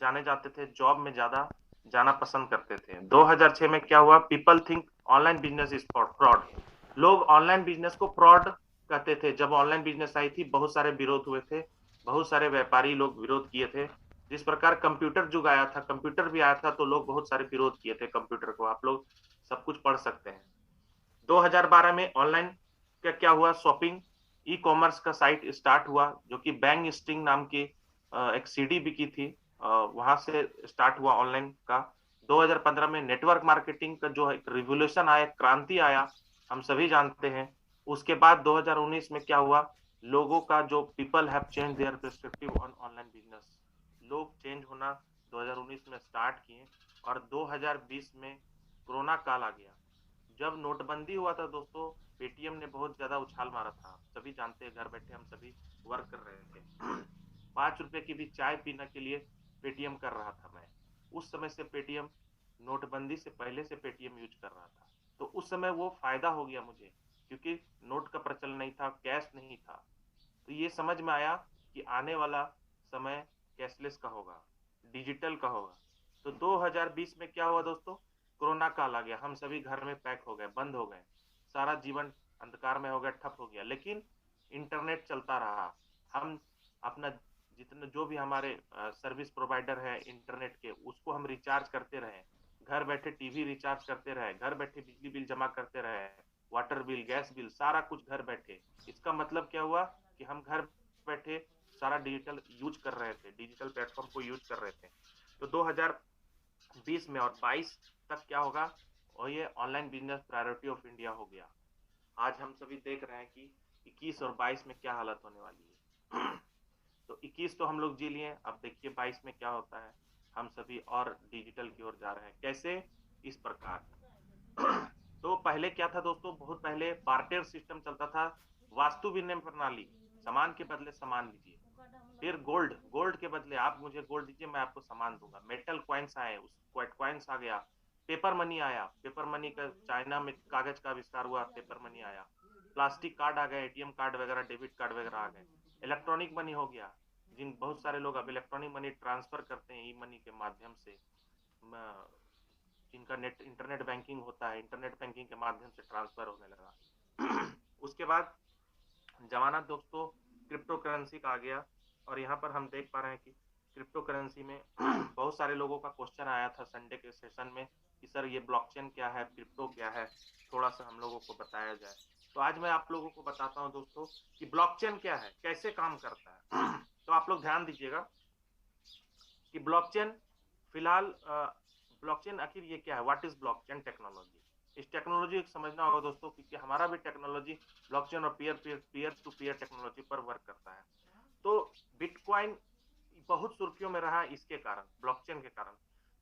जाने जाते थे, जॉब में ज़्यादा जाना पसंद करते थे। 2006 में क्या हुआ, people think online business is fraud. लोग ऑनलाइन बिज़नेस को फ्रॉड कहते थे। जब ऑनलाइन बिज़नेस आई थी, बहुत सारे विरोध हुए थे, बहुत सारे व्यापारी लोग विरोध किए थे। जिस प्रकार कंप्यूटर युग आया था, कंप्यूटर भी आया था, तो लोग बहुत सारे विरोध किए थे कंप्यूटर को। आप लोग सब कुछ पढ़ सकते हैं। 2012 में ऑनलाइन का क्या हुआ, शॉपिंग ई कॉमर्स का साइट स्टार्ट हुआ, जो कि बैंग स्टिंग नाम की एक सीडी बिकी थी, वहां से स्टार्ट हुआ ऑनलाइन का। 2015 में नेटवर्क मार्केटिंग का जो एक रिवोल्यूशन आया, क्रांति आया, हम सभी जानते हैं। उसके बाद 2019 में क्या हुआ, लोगों का जो people have change their perspective on online business, लोग चेंज होना 2019 में स्टार्ट किए। और 2020 में कोरोना काल आ गया। जब नोटबंदी हुआ था दोस्तों, पेटीएम ने बहुत ज्यादा उछाल मारा था। सभी जानते हैं, घर बैठे हम सभी वर्क कर रहे थे। 5 रुपए की भी चाय पीने के लिए पेटीएम कर रहा था मैं। उस समय से पेटीएम, नोटबंदी से पहले से पेटीएम यूज कर रहा था। तो उस समय वो फायदा हो गया मुझे, क्योंकि नोट का प्रचलन नहीं था, कैश नहीं था। तो ये समझ में आया कि आने वाला समय कैशलेस का होगा, डिजिटल का होगा। तो 2020 में क्या हुआ दोस्तों, कोरोना काल आ गया। हम सभी घर में पैक हो गए, बंद हो गए, सारा जीवन अंधकार में हो गया, ठप हो गया। लेकिन इंटरनेट चलता रहा। हम अपना जितने जो भी हमारे सर्विस प्रोवाइडर है इंटरनेट के, उसको हम रिचार्ज करते रहे, घर बैठे टीवी रिचार्ज करते रहे, घर बैठे बिजली बिल जमा करते रहे, वाटर बिल, गैस बिल, सारा कुछ घर बैठे। इसका मतलब क्या हुआ कि हम घर बैठे सारा डिजिटल यूज कर रहे थे, डिजिटल प्लेटफॉर्म को यूज कर रहे थे। तो 2020 में और 22 तक क्या होगा, और ये online business priority of India हो गया। आज हम सभी देख रहे हैं कि 21 और 22 में क्या हालत होने वाली है। तो 21 तो हम लोग जी लिए, अब देखिए 22 में क्या होता है। हम सभी और डिजिटल की ओर जा रहे हैं। कैसे, इस प्रकार। तो पहले क्या था दोस्तों, बहुत पहले बार्टर सिस्टम चलता था, वास्तु विनिमय प्रणाली, सामान के बदले सामान लीजिए। फिर गोल्ड, गोल्ड के बदले आप मुझे गोल्ड दीजिए, मैं आपको सामान दूंगा। मेटल कॉइन्स आए, उस कॉइन्स आ गया। पेपर मनी आया, पेपर मनी का चाइना में कागज का आविष्कार हुआ, पेपर मनी आया। प्लास्टिक कार्ड आ गए, एटीएम कार्ड वगैरह, डेबिट कार्ड वगैरह आ गए। इलेक्ट्रॉनिक मनी हो गया, जिन बहुत सारे लोग अब इलेक्ट्रॉनिक मनी ट्रांसफर करते हैं ई मनी के माध्यम से। जिनका नेट इंटरनेट बैंकिंग होता है, इंटरनेट बैंकिंग के माध्यम से ट्रांसफर होने लगा। उसके बाद जमाना दोस्तों क्रिप्टो करेंसी का आ गया। और यहाँ पर हम देख पा रहे हैं कि क्रिप्टो करेंसी में बहुत सारे लोगों का क्वेश्चन आया था संडे के सेशन में कि सर ये ब्लॉकचेन क्या है, क्रिप्टो क्या है, थोड़ा सा हम लोगों को बताया जाए। तो आज मैं आप लोगों को बताता हूँ दोस्तों कि ब्लॉकचेन क्या है, कैसे काम करता है। तो आप लोग ध्यान दीजिएगा कि ब्लॉकचेन, फिलहाल ब्लॉकचेन आखिर ये क्या है, व्हाट इज ब्लॉकचेन टेक्नोलॉजी। इस टेक्नोलॉजी को समझना होगा दोस्तों, क्योंकि हमारा भी टेक्नोलॉजी ब्लॉकचेन और पीयर टू पीयर टेक्नोलॉजी पर वर्क करता है। तो बिटकॉइन बहुत सुर्खियों में रहा इसके कारण, ब्लॉकचेन के कारण।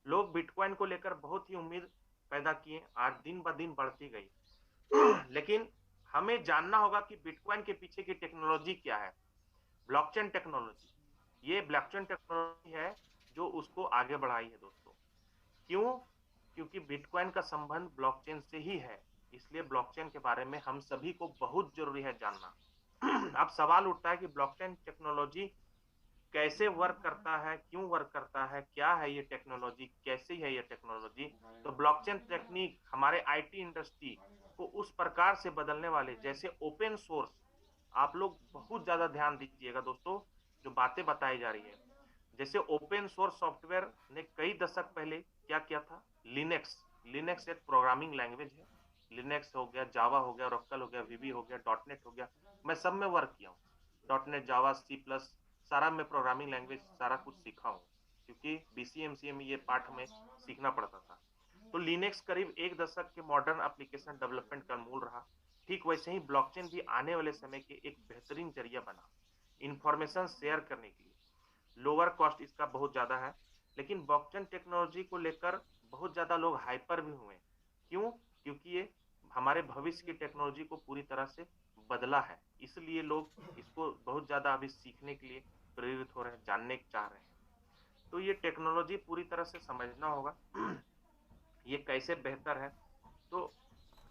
लोग बिटकॉइन को लेकर बहुत ही उम्मीद पैदा किए, आज दिन ब दिन बढ़ती गई। लेकिन हमें जानना होगा कि बिटकॉइन के पीछे की टेक्नोलॉजी क्या है, ब्लॉकचेन टेक्नोलॉजी। ये ब्लॉकचेन टेक्नोलॉजी है जो उसको आगे बढ़ाई है दोस्तों। क्यों, क्योंकि बिटकॉइन का संबंध ब्लॉकचेन से ही है, इसलिए ब्लॉकचेन के बारे में हम सभी को बहुत जरूरी है जानना। अब सवाल उठता है कि ब्लॉकचेन टेक्नोलॉजी कैसे वर्क करता है, क्यों वर्क करता है, क्या है ये टेक्नोलॉजी, कैसी है ये टेक्नोलॉजी। तो ब्लॉकचेन टेक्निक हमारे आईटी इंडस्ट्री को उस प्रकार से बदलने वाले, जैसे ओपन सोर्स, आप लोग बहुत ज्यादा ध्यान दीजिएगा दोस्तों जो बातें बताई जा रही है। जैसे ओपन सोर्स सॉफ्टवेयर ने कई दशक पहले क्या किया था, लिनक्स, लिनक्स एक प्रोग्रामिंग लैंग्वेज है। लिनक्स हो गया, जावा हो गया, रॉक्कल हो गया, वीबी हो गया, डॉटनेट हो गया, मैं सब में वर्क किया हूँ। डॉटनेट, जावा, सी प्लस, सारा में प्रोग्रामिंग लैंग्वेज सारा कुछ सीखा हूँ, क्योंकि बीसीएमसीए में ये पाठ में सीखना पड़ता था। तो लिनक्स करीब एक दशक के मॉडर्न एप्लीकेशन डेवलपमेंट का मूल रहा। ठीक वैसे ही ब्लॉकचेन भी आने वाले समय के एक बेहतरीन जरिया बना इंफॉर्मेशन शेयर करने के लिए। लोअर कॉस्ट इसका बहुत ज्यादा है, लेकिन ब्लॉकचेन टेक्नोलॉजी को लेकर बहुत ज्यादा लोग हाइपर भी हुए। क्यों, क्योंकि ये हमारे भविष्य की टेक्नोलॉजी को पूरी तरह से बदला है, इसलिए लोग इसको बहुत ज्यादा अभी सीखने के लिए प्रेरित हो रहे हैं, जानने चाह रहे हैं। तो ये टेक्नोलॉजी पूरी तरह से समझना होगा। ये कैसे बेहतर है, तो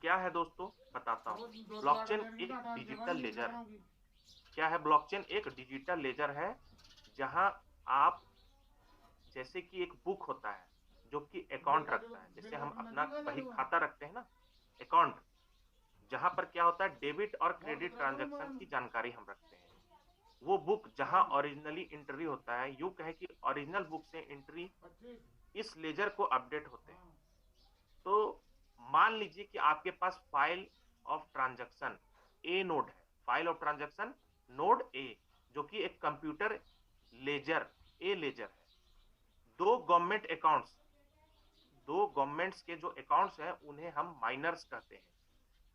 क्या है दोस्तों बताता हूँ। ब्लॉकचेन एक डिजिटल लेजर है। क्या है ब्लॉकचेन, एक डिजिटल लेजर है, जहां आप जैसे कि एक बुक होता है जो कि अकाउंट रखता है, जैसे हम अपना बही खाता रखते हैं ना, अकाउंट, जहां पर क्या होता है डेबिट और क्रेडिट ट्रांजैक्शन की जानकारी हम रखते हैं। वो बुक जहां ओरिजिनली एंट्री होता है, यूं कहे कि ओरिजिनल बुक से एंट्री इस लेजर को अपडेट होते हैं। तो मान लीजिए कि आपके पास file of transaction A node है, file of transaction node A, जो कि एक कंप्यूटर लेजर ए लेजर है। दो गवर्नमेंट अकाउंट्स, दो गवर्नमेंट्स के जो अकाउंट्स हैं उन्हें हम माइनर्स कहते हैं,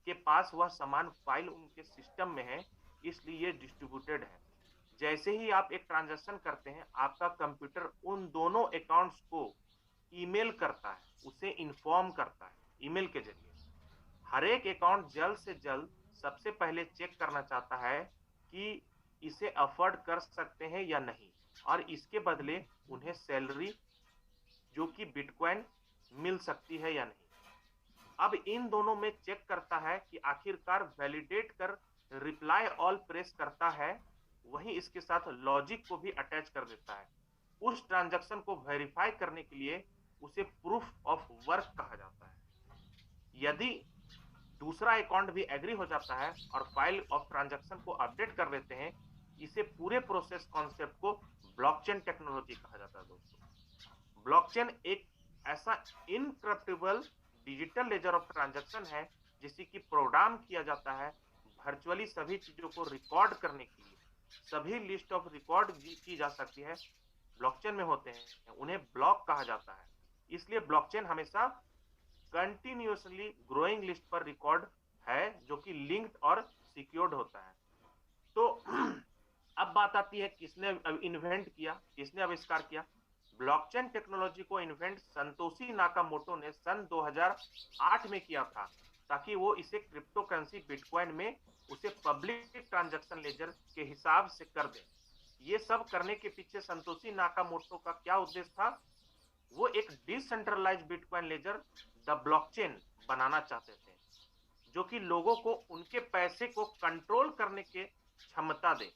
के पास वह समान फाइल उनके सिस्टम में है, इसलिए ये डिस्ट्रीब्यूटेड है। जैसे ही आप एक ट्रांजैक्शन करते हैं, आपका कंप्यूटर उन दोनों अकाउंट्स को ईमेल करता है, उसे इन्फॉर्म करता है ईमेल के जरिए। हर एक अकाउंट जल्द से जल्द सबसे पहले चेक करना चाहता है कि इसे अफोर्ड कर सकते हैं या नहीं, और इसके बदले उन्हें सैलरी जो कि बिटकॉइन मिल सकती है या नहीं। अब इन दोनों में चेक करता है कि आखिरकार वैलिडेट कर रिप्लाई ऑल प्रेस करता है, वहीं इसके साथ लॉजिक को भी अटैच कर देता है। उस ट्रांजैक्शन को वेरीफाई करने के लिए उसे प्रूफ ऑफ वर्क कहा जाता है। यदि दूसरा अकाउंट भी एग्री हो जाता है और फाइल ऑफ ट्रांजैक्शन को अपडेट कर देते हैं, इसे पूरे प्रोसेस कॉन्सेप्ट को ब्लॉकचेन टेक्नोलॉजी कहा जाता है दोस्तों। ब्लॉकचेन एक ऐसा इनक्रप्टेबल डिजिटल लेजर ऑफ ट्रांजैक्शन है जिसे कि प्रोग्राम किया जाता है वर्चुअली सभी चीजों को रिकॉर्ड करने के लिए। सभी लिस्ट ऑफ रिकॉर्ड की जा सकती है ब्लॉकचेन में होते हैं, उन्हें ब्लॉक कहा जाता है। इसलिए ब्लॉकचेन हमेशा कंटिन्यूअसली ग्रोइंग लिस्ट पर रिकॉर्ड है जो कि लिंक्ड और सिक्योर्ड होता है। तो अब बात आती है किसने इन्वेंट किया, किसने आविष्कार किया। ब्लॉकचेन टेक्नोलॉजी को इन्वेंट संतोशी नाकामोटो ने सन 2008 में किया था, ताकि वो इसे क्रिप्टो करेंसी बिटकॉइन में उसे पब्लिक ट्रांजैक्शन लेजर के हिसाब से कर दे। ये सब करने के पीछे संतोशी नाकामोटो का क्या उद्देश्य था, वो एक decentralize bitcoin ledger the blockchain बनाना चाहते थे, जो कि लोगों को उनके पैसे को कंट्रोल करने के क्षमता दे,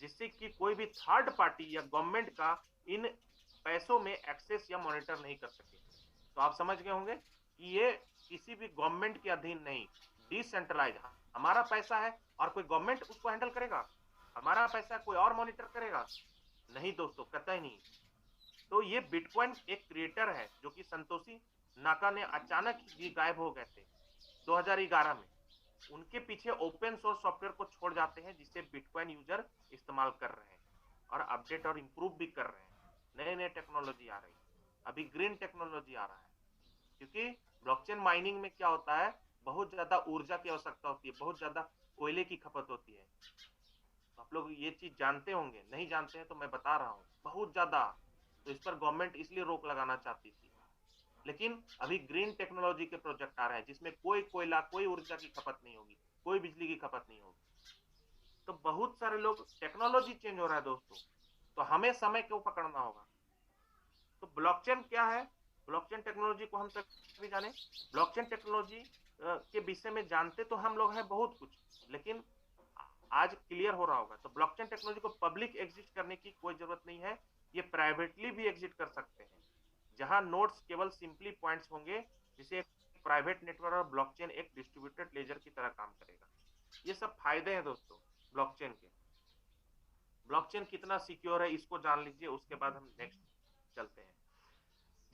जिससे कि कोई भी थर्ड पार्टी या गवर्नमेंट का इन पैसों में एक्सेस या मॉनिटर नहीं कर सके। तो आप समझ गए होंगे कि ये किसी भी गवर्नमेंट के अधीन नहीं, डिसेंट्रलाइज, हमारा पैसा है और कोई गवर्नमेंट उसको हैंडल करेगा, हमारा पैसा कोई और मॉनिटर करेगा, नहीं दोस्तों, कतई नहीं। तो ये बिटकॉइन एक क्रिएटर है जो कि संतोशी नाका ने अचानक ही गायब हो गए थे 2011 में। उनके पीछे ओपन सोर्स सॉफ्टवेयर को छोड़ जाते हैं जिसे बिटकॉइन यूजर इस्तेमाल कर रहे हैं और अपडेट और इंप्रूव भी कर रहे हैं। नए नए टेक्नोलॉजी आ रही है, अभी ग्रीन टेक्नोलॉजी आ रहा है, क्योंकि ब्लॉकचेन माइनिंग में क्या होता है, बहुत ज्यादा ऊर्जा की आवश्यकता होती है, बहुत ज्यादा कोयले की खपत होती है। तो आप लोग ये चीज जानते होंगे, नहीं जानते हैं तो मैं बता रहा हूँ, बहुत ज्यादा। तो इस पर गवर्नमेंट इसलिए रोक लगाना चाहती थी। लेकिन अभी ग्रीन टेक्नोलॉजी के प्रोजेक्ट आ रहे हैं जिसमें कोई कोयला, कोई ऊर्जा की खपत नहीं होगी, कोई बिजली की खपत नहीं होगी। तो बहुत सारे लोग, टेक्नोलॉजी चेंज हो रहा है दोस्तों, तो हमें समय को पकड़ना होगा। तो ब्लॉकचेन क्या है, ब्लॉकचेन टेक्नोलॉजी को हम सभी जाने। ब्लॉकचेन टेक्नोलॉजी के विषय में जानते तो हम लोग हैं बहुत कुछ, लेकिन आज क्लियर हो रहा होगा। तो ब्लॉकचेन टेक्नोलॉजी को पब्लिक एग्जिस्ट करने की कोई जरूरत नहीं है, ये प्राइवेटली भी एग्जिट कर सकते हैं, जहां नोड्स केवल सिंपली पॉइंट्स होंगे, जिसे एक प्राइवेट नेटवर्क और ब्लॉकचेन एक डिस्ट्रीब्यूटेड लेजर की तरह काम करेगा। ये सब फायदे हैं दोस्तों ब्लॉकचेन के। ब्लॉकचेन कितना सिक्योर है इसको जान लीजिए, उसके बाद हम नेक्स्ट चलते हैं।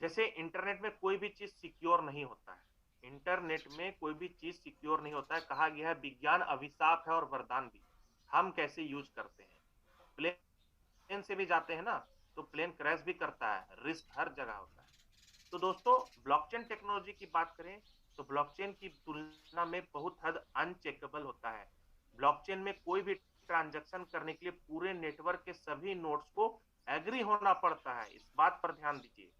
जैसे इंटरनेट में कोई भी चीज सिक्योर नहीं होता है, इंटरनेट में कोई भी चीज सिक्योर नहीं होता है। कहा गया है विज्ञान अभिशाप है और वरदान भी, हम कैसे यूज करते हैं। प्लेन से भी जाते हैं ना, तो प्लेन क्रैश भी करता है, रिस्क हर जगह होता है। तो दोस्तों ब्लॉकचेन टेक्नोलॉजी की बात करें तो ब्लॉकचेन की तुलना में बहुत हद अनचेकेबल होता है। ब्लॉकचेन में कोई भी ट्रांजैक्शन करने के लिए पूरे नेटवर्क के सभी नोड्स को एग्री होना पड़ता है, इस बात पर ध्यान दीजिए,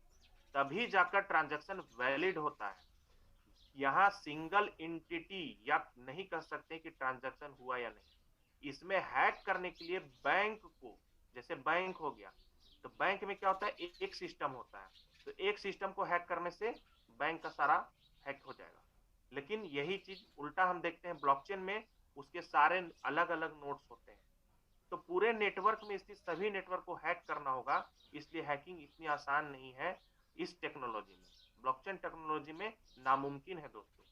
तभी जाकर ट्रांजैक्शन वैलिड होता है। यहाँ सिंगल एंटिटी या नहीं कह सकते कि ट्रांजैक्शन हुआ या नहीं। इसमें हैक करने के लिए बैंक को, जैसे बैंक हो गया, तो बैंक में क्या होता है, एक सिस्टम होता है, तो एक सिस्टम को हैक करने से बैंक का सारा हैक हो जाएगा। लेकिन यही चीज उल्टा हम देखते हैं ब्लॉकचेन में, उसके सारे अलग अलग नोड्स होते हैं, तो पूरे नेटवर्क में स्थित सभी नेटवर्क को हैक करना होगा, इसलिए हैकिंग इतनी आसान नहीं है इस टेक्नोलॉजी में, ब्लॉकचेन टेक्नोलॉजी में नामुमकिन है दोस्तों।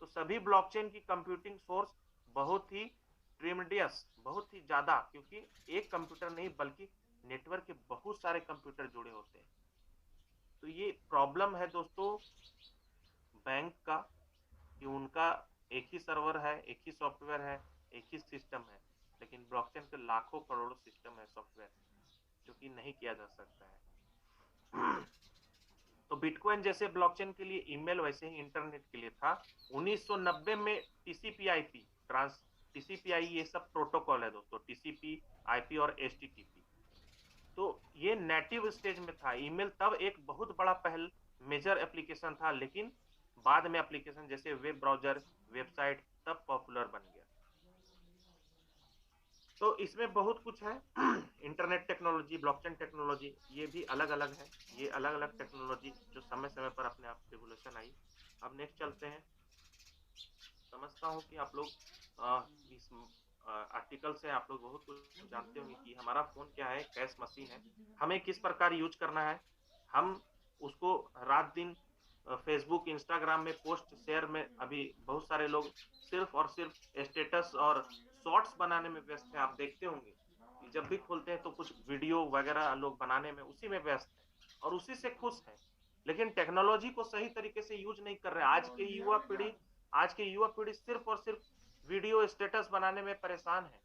तो सभी ब्लॉकचेन की कंप्यूटिंग सोर्स बहुत ही ट्रिमेंडियस, बहुत ही ज्यादा, क्योंकि एक कंप्यूटर नहीं बल्कि नेटवर्क के बहुत सारे कंप्यूटर जुड़े होते हैं। तो ये प्रॉब्लम है दोस्तों बैंक का, कि उनका एक ही सर्वर है, एक ही सॉफ्टवेयर है, एक ही सिस्टम है, लेकिन ब्लॉकचेन के लाखों करोड़ों सिस्टम है, सॉफ्टवेयर, जो कि नहीं किया जा सकता है। तो बिटकॉइन जैसे ब्लॉकचेन के लिए ईमेल वैसे ही इंटरनेट के लिए था। 1990 में टीसीपी आईपी ट्रांस टीसीपी ये सब प्रोटोकॉल है दोस्तों, टीसीपी आईपी और एचटीटीपी। तो ये नेटिव स्टेज में था। ईमेल तब एक बहुत बड़ा पहल मेजर एप्लीकेशन था, लेकिन बाद में एप्लीकेशन जैसे वेब ब्राउजर, वेबसाइट तब पॉपुलर बन गया। तो इसमें बहुत कुछ है। इंटरनेट टेक्नोलॉजी, ब्लॉकचेन टेक्नोलॉजी, ये भी अलग अलग है। ये अलग अलग टेक्नोलॉजी जो समय समय पर अपने आप रेवोल्यूशन आई। अब नेक्स्ट चलते हैं। समझता हूँ कि आप लोग इस आर्टिकल से आप लोग बहुत कुछ जानते होंगे कि हमारा फोन क्या है, कैश मशीन है, हमें किस प्रकार यूज करना है। हम उसको रात दिन फेसबुक, इंस्टाग्राम में पोस्ट शेयर में, अभी बहुत सारे लोग सिर्फ और सिर्फ स्टेटस और शॉर्ट्स बनाने में व्यस्त है। आप देखते होंगे कि जब भी खोलते हैं तो कुछ वीडियो वगैरह लोग बनाने में, उसी में व्यस्त है और उसी से खुश है, लेकिन टेक्नोलॉजी को सही तरीके से यूज नहीं कर रहे। आज के युवा पीढ़ी सिर्फ और सिर्फ वीडियो स्टेटस बनाने में परेशान है।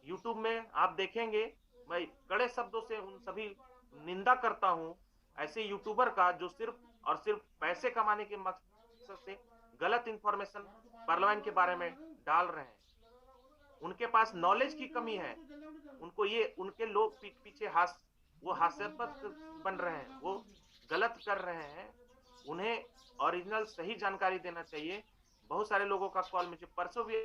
यूट्यूब में आप देखेंगे, मैं कड़े शब्दों से उन सभी निंदा करता हूं ऐसे यूट्यूबर का जो सिर्फ और सिर्फ पैसे कमाने के मकसद से गलत इंफॉर्मेशन पार्लियामेंट के बारे में डाल रहे हैं। उनके पास नॉलेज की कमी है। उनको ये उनके लोग पीछे वो हास्यास्पद बन रहे हैं, वो गलत कर रहे हैं। उन्हें ओरिजिनल सही जानकारी देना चाहिए। बहुत सारे लोगों का कॉल मुझे परसों भी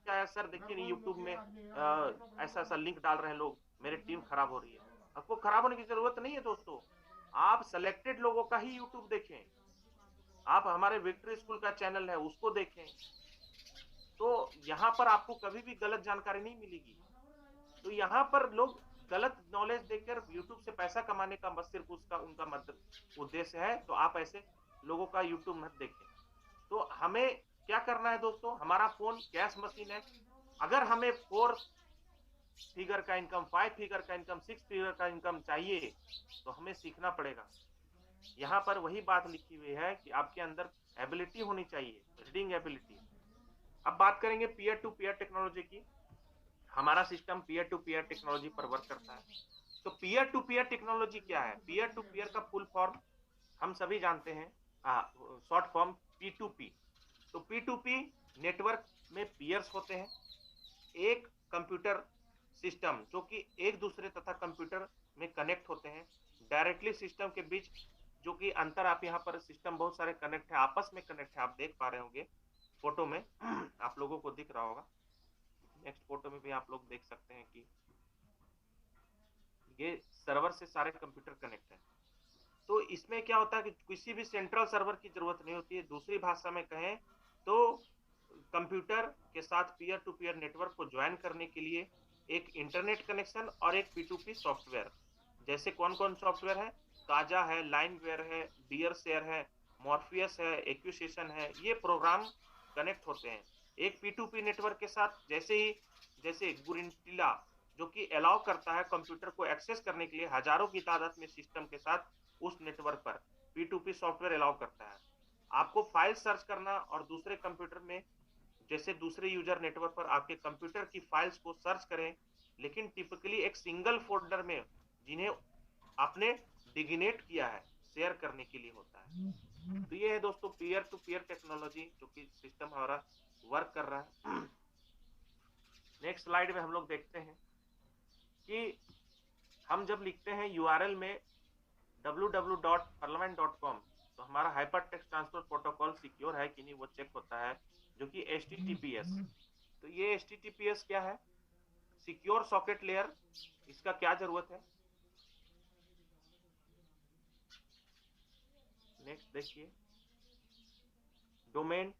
आया, सर देखिए नहीं यूट्यूब में ऐसा ऐसा लिंक डाल रहे हैं लोग, मेरी टीम खराब हो रही है। आपको खराब होने की जरूरत नहीं है दोस्तों, आप सेलेक्टेड लोगों का ही यूट्यूब देखें। आप हमारे विक्ट्री स्कूल का चैनल है उसको देखें, तो यहाँ पर आपको कभी भी गलत जानकारी नहीं मिलेगी। तो यहाँ पर लोग गलत नॉलेज देकर यूट्यूब से पैसा कमाने का बस सिर्फ उसका उनका मतलब उद्देश्य है, तो आप ऐसे लोगों का यूट्यूब मत देखें। तो हमें क्या करना है दोस्तों, हमारा फोन कैश मशीन है। अगर हमें 4 फिगर का इनकम, 5 फिगर का इनकम, 6 फिगर का इनकम चाहिए तो हमें सीखना पड़ेगा। यहाँ पर वही बात लिखी हुई है कि आपके अंदर एबिलिटी होनी चाहिए, रीडिंग एबिलिटी। अब बात करेंगे पीयर टू पीयर टेक्नोलॉजी की। हमारा system peer to peer technology पर वर्क करता है। तो पीयर टू पीयर टेक्नोलॉजी क्या है? पीयर टू पीयर का फुल फॉर्म हम सभी जानते हैं, शॉर्ट फॉर्म P2P। तो P2P नेटवर्क में पीयर्स होते हैं, एक कंप्यूटर सिस्टम जो कि एक दूसरे तथा कंप्यूटर में कनेक्ट होते हैं डायरेक्टली सिस्टम के बीच। जो कि अंतर आप यहाँ पर सिस्टम बहुत सारे कनेक्ट है, आपस में कनेक्ट है, आप देख पा रहे होंगे फोटो में। आप लोगों को दिख रहा होगा, नेक्स्ट फोटो में भी आप लोग देख सकते हैं कि ये सर्वर से सारे कंप्यूटर कनेक्ट है। तो इसमें क्या होता है कि किसी भी सेंट्रल सर्वर की जरूरत नहीं होती है। दूसरी भाषा में कहें तो कंप्यूटर के साथ पीयर टू पीयर नेटवर्क को ज्वाइन करने के लिए एक इंटरनेट कनेक्शन और एक P2P सॉफ्टवेयर। जैसे कौन कौन सॉफ्टवेयर है? काजा है, लाइनवेयर है, डियर शेयर है, मॉर्फियस है, एक्विसेशन है। ये प्रोग्राम कनेक्ट होते हैं एक P2P नेटवर्क के साथ। जैसे गुरिंटिला जो कि अलाउ करता है कंप्यूटर को एक्सेस करने के लिए हजारों की तादाद में सिस्टम के साथ उस नेटवर्क पर P2P सॉफ्टवेयर अलाउ करता है। आपको फाइल सर्च करना और दूसरे कंप्यूटर में, जैसे दूसरे यूजर नेटवर्क पर आपके कंप्यूटर की फाइल्स को सर्च करें, लेकिन टिपिकली एक सिंगल फोल्डर में जिन्हें आपने डिग्नेट किया है शेयर करने के लिए होता है। तो ये है दोस्तों पीयर टू पीयर टेक्नोलॉजी जो कि सिस्टम हमारा वर्क कर रहा है। नेक्स्ट स्लाइड में हम लोग देखते हैं कि हम जब लिखते हैं यूआरएल में www.parliament.com, तो हमारा hyper text transfer protocol secure है कि नहीं वो चेक होता है, जो कि HTTPS। तो ये HTTPS क्या है? Secure socket layer. इसका क्या जरूरत है? नेक्स्ट देखिए, डोमेन,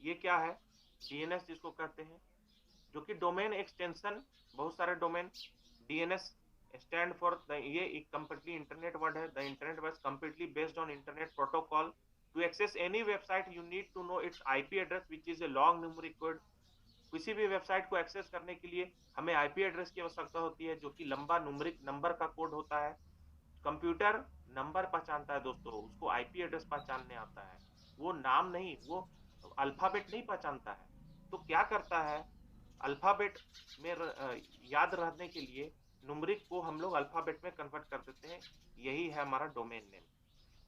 ये क्या है? DNS जिसको कहते हैं। जो कि डोमेन एक्सटेंशन, बहुत सारे domain, DNS stand for the, ये एक कंप्लीटली इंटरनेट वर्ड है। The internet was completely based on internet protocol. To access any website you need to know its IP address which is a long numeric code. किसी भी website को access करने के लिए हमें आईपी एड्रेस की आवश्यकता होती है, जो कि लंबा न्यूमेरिक नंबर का कोड होता है। कंप्यूटर नंबर पहचानता है दोस्तों, उसको आईपी एड्रेस पहचानने आता है, वो नाम नहीं, वो अल्फाबेट नहीं पहचानता है। तो क्या करता है, अल्फाबेट में याद रहने के लिए न्यूमेरिक को हम लोग अल्फाबेट में कन्वर्ट कर देते हैं। यही है हमारा डोमेन नेम।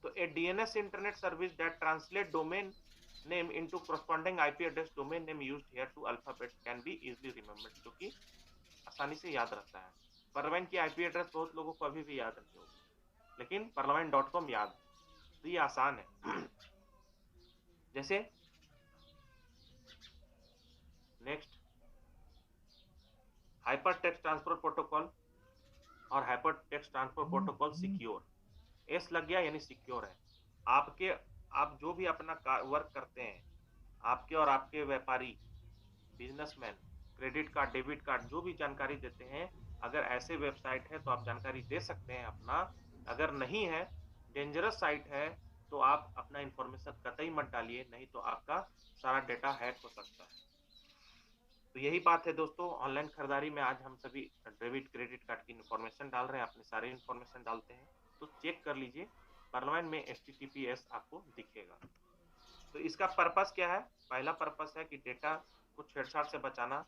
तो a DNS internet service that translate domain name into corresponding IP address, domain name used here to alphabet can be easily remembered, जो कि आसानी से याद रहता है। परवीन की आईपी एड्रेस बहुत लोगों को अभी भी याद नहीं होगी, लेकिन parliament.com याद है, तो ये आसान है। जैसे next hyper text transfer protocol और hyper text transfer protocol secure, S लग गया यानी सिक्योर है। आपके आप जो भी अपना वर्क करते हैं, आपके और आपके व्यापारी, businessman, credit card, debit card, जो भी जानकारी देते हैं, अगर ऐसे वेबसाइट है तो आप जानकारी दे सकते हैं अपना। अगर नहीं है, डेंजरस साइट है, तो आप अपना इंफॉर्मेशन कतई मत डालिए, नहीं तो आपका सारा डेटा हैक हो सकता है। तो यही बात है दोस्तों, ऑनलाइन खरीदारी में आज हम सभी डेबिट क्रेडिट कार्ड की इंफॉर्मेशन डाल रहे हैं, अपने सारे इंफॉर्मेशन डालते हैं, तो चेक कर लीजिए, पार्लियामेंट में HTTPS आपको दिखेगा। तो इसका पर्पस क्या है? पहला पर्पस है कि डेटा को छेड़छाड़ से बचाना,